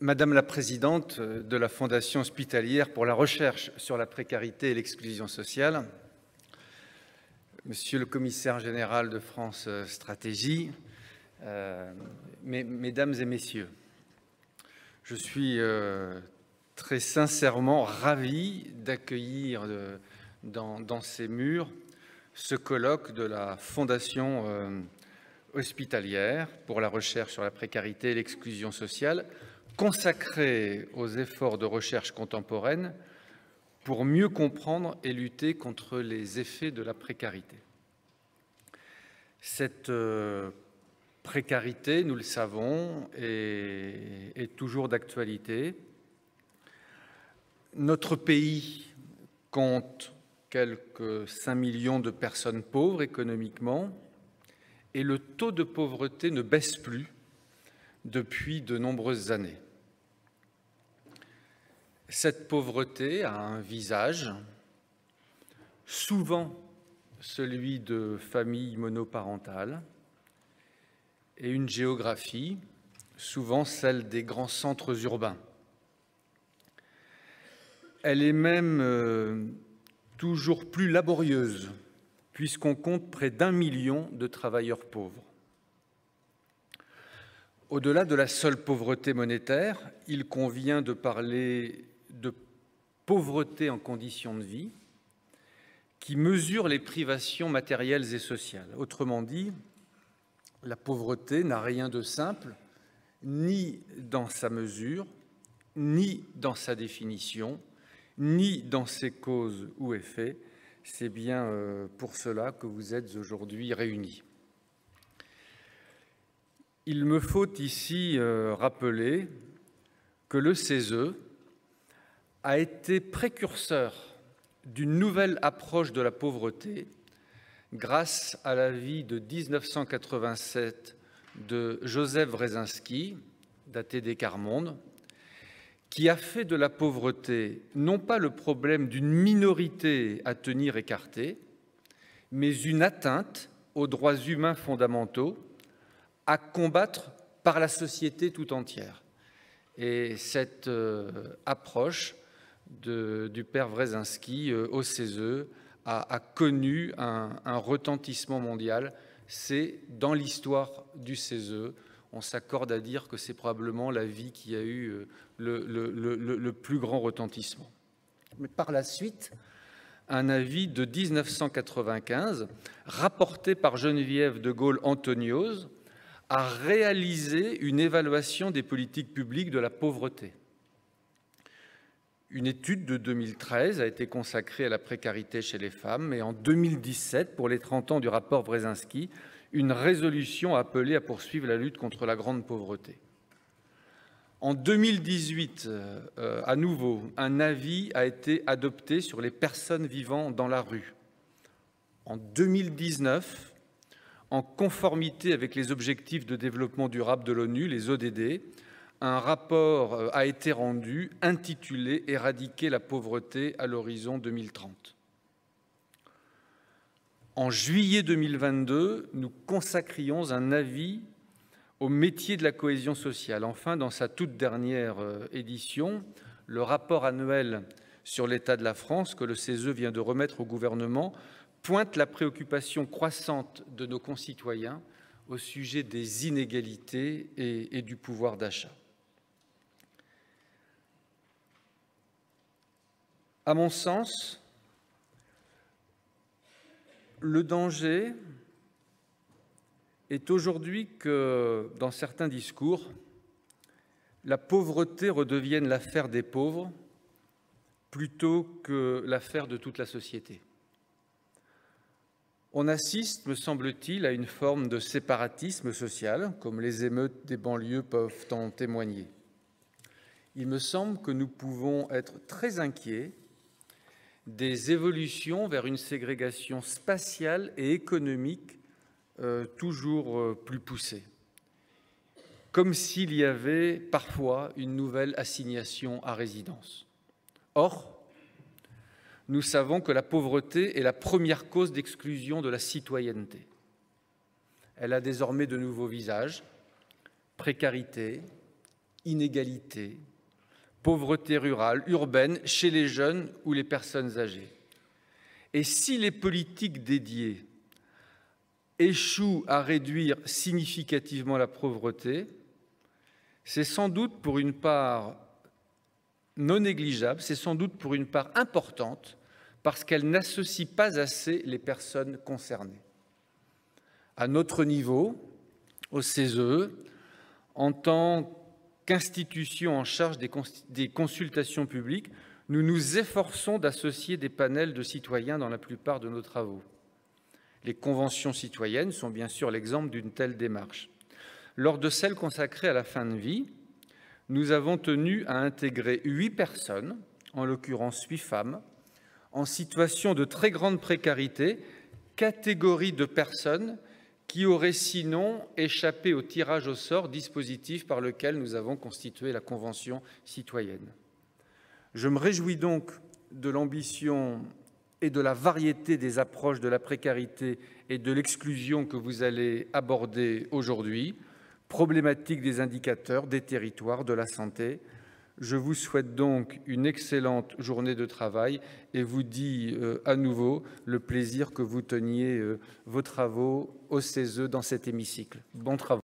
Madame la présidente de la Fondation hospitalière pour la recherche sur la précarité et l'exclusion sociale, Monsieur le commissaire général de France Stratégie, mesdames et messieurs, je suis très sincèrement ravi d'accueillir dans ces murs ce colloque de la Fondation hospitalière pour la recherche sur la précarité et l'exclusion sociale, consacré aux efforts de recherche contemporaine pour mieux comprendre et lutter contre les effets de la précarité. Cette précarité, nous le savons, est toujours d'actualité. Notre pays compte quelques 5 millions de personnes pauvres économiquement et le taux de pauvreté ne baisse plus depuis de nombreuses années. Cette pauvreté a un visage, souvent celui de familles monoparentales, et une géographie, souvent celle des grands centres urbains. Elle est même toujours plus laborieuse, puisqu'on compte près d'1 million de travailleurs pauvres. Au-delà de la seule pauvreté monétaire, il convient de parler de pauvreté en conditions de vie qui mesure les privations matérielles et sociales. Autrement dit, la pauvreté n'a rien de simple, ni dans sa mesure, ni dans sa définition, ni dans ses causes ou effets. C'est bien pour cela que vous êtes aujourd'hui réunis. Il me faut ici rappeler que le CESE a été précurseur d'une nouvelle approche de la pauvreté grâce à l'avis de 1987 de Joseph Wresinski, daté des quarts mondes, qui a fait de la pauvreté non pas le problème d'une minorité à tenir écartée, mais une atteinte aux droits humains fondamentaux à combattre par la société tout entière. Et cette approche du père Wresinski au CESE a connu un retentissement mondial. C'est dans l'histoire du CESE, on s'accorde à dire que c'est probablement la vie qui a eu le plus grand retentissement. Mais par la suite, un avis de 1995, rapporté par Geneviève de Gaulle-Antonios, a réalisé une évaluation des politiques publiques de la pauvreté. Une étude de 2013 a été consacrée à la précarité chez les femmes et en 2017, pour les 30 ans du rapport Wresinski, une résolution a appelé à poursuivre la lutte contre la grande pauvreté. En 2018, à nouveau, un avis a été adopté sur les personnes vivant dans la rue. En 2019, en conformité avec les objectifs de développement durable de l'ONU, les ODD, un rapport a été rendu intitulé « Éradiquer la pauvreté à l'horizon 2030 ». En juillet 2022, nous consacrions un avis au métier de la cohésion sociale. Enfin, dans sa toute dernière édition, le rapport annuel sur l'état de la France que le CESE vient de remettre au gouvernement pointe la préoccupation croissante de nos concitoyens au sujet des inégalités et du pouvoir d'achat. À mon sens, le danger est aujourd'hui que, dans certains discours, la pauvreté redevienne l'affaire des pauvres plutôt que l'affaire de toute la société. On assiste, me semble-t-il, à une forme de séparatisme social, comme les émeutes des banlieues peuvent en témoigner. Il me semble que nous pouvons être très inquiets des évolutions vers une ségrégation spatiale et économique toujours plus poussée, comme s'il y avait parfois une nouvelle assignation à résidence. Or, nous savons que la pauvreté est la première cause d'exclusion de la citoyenneté. Elle a désormais de nouveaux visages: précarité, inégalités, pauvreté rurale, urbaine, chez les jeunes ou les personnes âgées. Et si les politiques dédiées échouent à réduire significativement la pauvreté, c'est sans doute pour une part non négligeable, c'est sans doute pour une part importante, parce qu'elles n'associent pas assez les personnes concernées. À notre niveau, au CESE, en tant qu'institution en charge des consultations publiques, nous nous efforçons d'associer des panels de citoyens dans la plupart de nos travaux. Les conventions citoyennes sont bien sûr l'exemple d'une telle démarche. Lors de celles consacrées à la fin de vie, nous avons tenu à intégrer 8 personnes, en l'occurrence 8 femmes, en situation de très grande précarité, catégorie de personnes qui auraient sinon échappé au tirage au sort, dispositif par lequel nous avons constitué la Convention citoyenne. Je me réjouis donc de l'ambition et de la variété des approches de la précarité et de l'exclusion que vous allez aborder aujourd'hui, problématique des indicateurs, des territoires, de la santé. Je vous souhaite donc une excellente journée de travail et vous dis à nouveau le plaisir que vous teniez vos travaux au CESE dans cet hémicycle. Bons travaux.